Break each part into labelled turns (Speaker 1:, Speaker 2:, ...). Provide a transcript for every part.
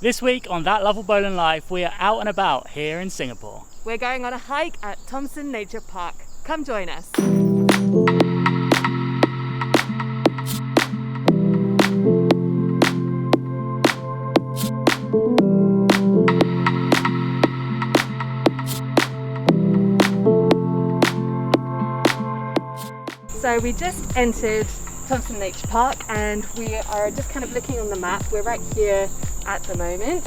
Speaker 1: This week on That Lovell-Boland Life, we are out and about here in Singapore.
Speaker 2: We're going on a hike at Thomson Nature Park. Come join us. So we just entered Thomson Nature Park and we are just kind of looking on the map. We're right here at the moment.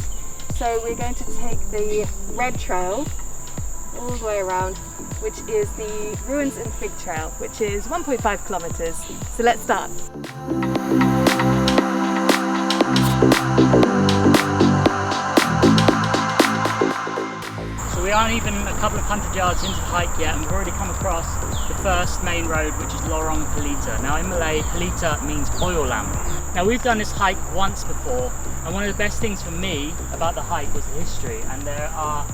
Speaker 2: So we're going to take the red trail all the way around, which is the Ruins and Fig Trail, which is 1.5 kilometers. So let's start.
Speaker 1: So we aren't even a couple of hundred yards into the hike yet, and we've already come across the first main road, which is Lorong Pelita. Now in Malay, Pelita means oil lamp. Now we've done this hike once before, and one of the best things for me about the hike was the history, and there are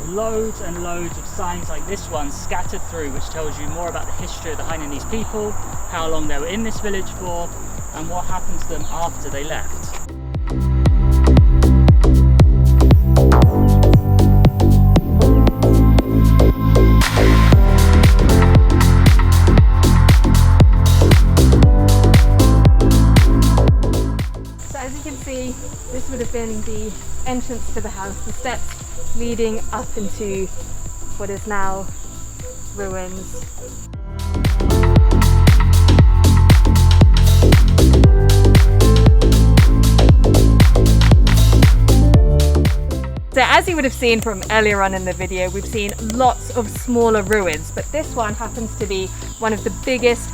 Speaker 1: loads and loads of signs like this one scattered through, which tells you more about the history of the Hainanese people, how long they were in this village for, and what happened to them after they left.
Speaker 2: So as you can see, this would have been the entrance to the house, the steps leading up into what is now ruins. So as you would have seen from earlier on in the video, we've seen lots of smaller ruins, but this one happens to be one of the biggest,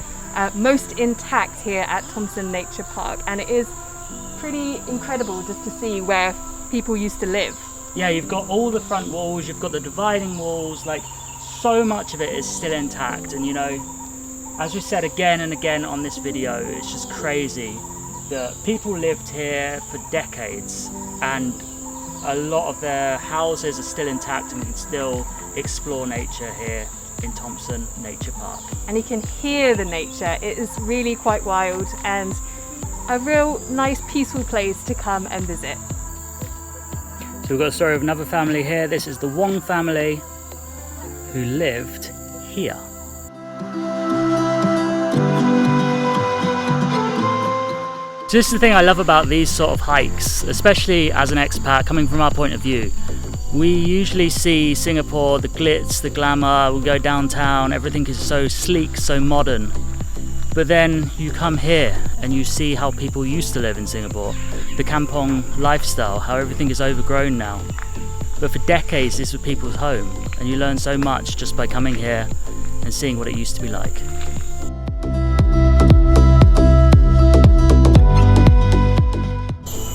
Speaker 2: most intact here at Thomson Nature Park, and it is pretty incredible just to see where people used to live.
Speaker 1: Yeah, you've got all the front walls, you've got the dividing walls, like so much of it is still intact. And you know, as we said again and again on this video, it's just crazy that people lived here for decades and a lot of their houses are still intact, and we can still explore nature here in Thomson Nature Park.
Speaker 2: And you can hear the nature. It is really quite wild and a real nice peaceful place to come and visit.
Speaker 1: So we've got a story of another family here. This is the Wong family who lived here. So this is the thing I love about these sort of hikes, especially as an expat coming from our point of view. We usually see Singapore, the glitz, the glamour, we go downtown, everything is so sleek, so modern. But then you come here and you see how people used to live in Singapore, the kampong lifestyle, how everything is overgrown now. But for decades this was people's home, and you learn so much just by coming here and seeing what it used to be like.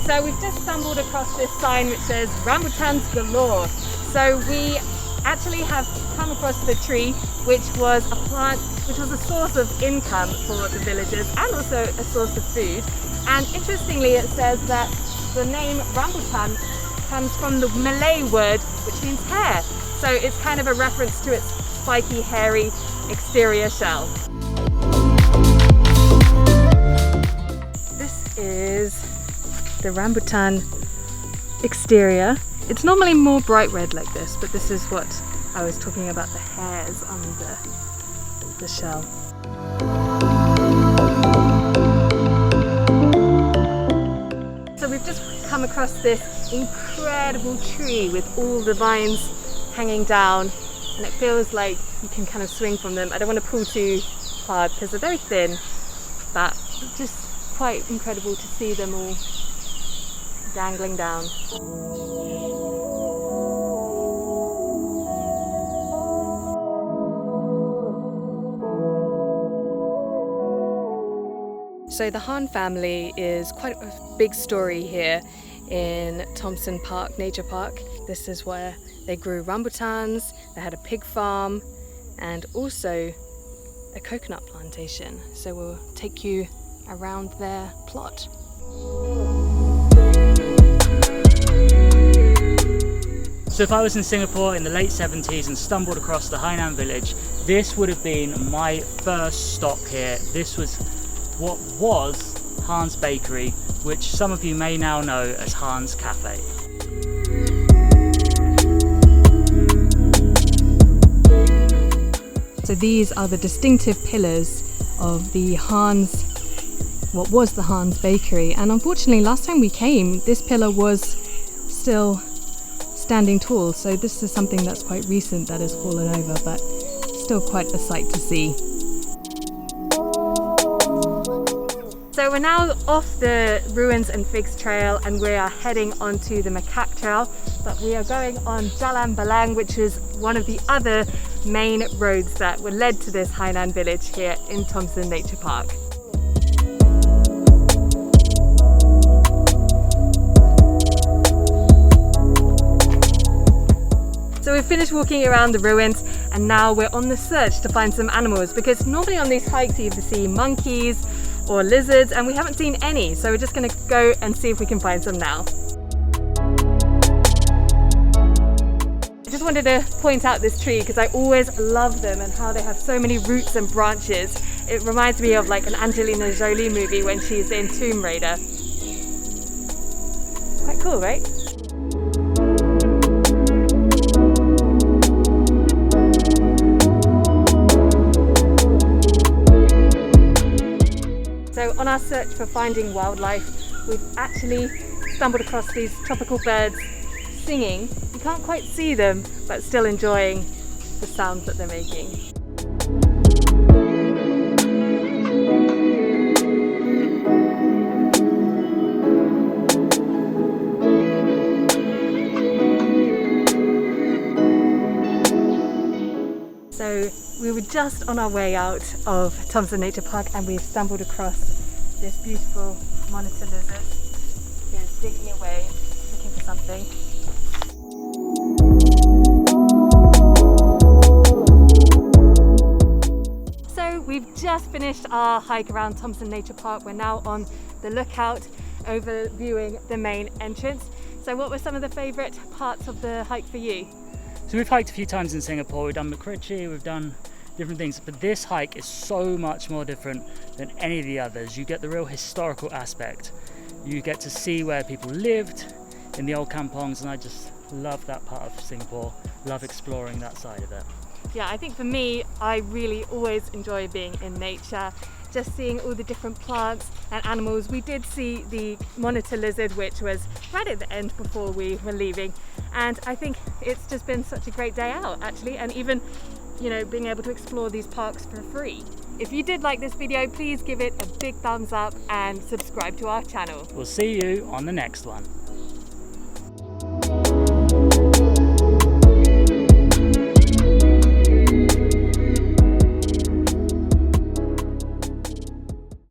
Speaker 2: So we've just stumbled across this sign which says Rambutans galore. So we actually have come across the tree, which was a plant which was a source of income for the villagers and also a source of food. And interestingly, it says that the name Rambutan comes from the Malay word which means hair. So it's kind of a reference to its spiky, hairy exterior shell. This is the Rambutan exterior. It's normally more bright red like this, but this is what I was talking about, the hairs on the shell. So we've just come across this incredible tree with all the vines hanging down, and it feels like you can kind of swing from them. I don't want to pull too hard because they're very thin, but just quite incredible to see them all dangling down. So the Han family is quite a big story here in Thomson Nature Park. This is where they grew rambutans, they had a pig farm and also a coconut plantation. So we'll take you around their plot.
Speaker 1: So if I was in Singapore in the late 70s and stumbled across the Hainan village, this would have been my first stop here. This was what was Han's Bakery, which some of you may now know as Han's Cafe.
Speaker 2: So these are the distinctive pillars of the what was the Han's Bakery, and unfortunately last time we came this pillar was still standing tall, so this is something that's quite recent that has fallen over, but still quite a sight to see. So we're now off the Ruins and Figs Trail and we are heading onto the Macaque Trail, but we are going on Jalan Balang, which is one of the other main roads that were led to this Hainan village here in Thomson Nature Park. So we've finished walking around the ruins and now we're on the search to find some animals, because normally on these hikes you either see monkeys or lizards and we haven't seen any, so we're just going to go and see if we can find some now. I just wanted to point out this tree because I always love them and how they have so many roots and branches. It reminds me of like an Angelina Jolie movie when she's in Tomb Raider. Quite cool, right? So on our search for finding wildlife, we've actually stumbled across these tropical birds singing. You can't quite see them, but still enjoying the sounds that they're making. So we were just on our way out of Thomson Nature Park and we've stumbled across this beautiful monitor lizard who's digging away, looking for something. So we've just finished our hike around Thomson Nature Park. We're now on the lookout overviewing the main entrance. So what were some of the favourite parts of the hike for you?
Speaker 1: So we've hiked a few times in Singapore. We've done Macaque, we've done different things, but this hike is so much more different than any of the others. You get the real historical aspect. You get to see where people lived in the old kampongs, and I just love that part of Singapore. Love exploring that side of it.
Speaker 2: Yeah, I think for me, I really always enjoy being in nature, just seeing all the different plants and animals. We did see the monitor lizard, which was right at the end before we were leaving, and I think it's just been such a great day out actually, and even being able to explore these parks for free. If you did like this video, please give it a big thumbs up and subscribe to our channel.
Speaker 1: We'll see you on the next one.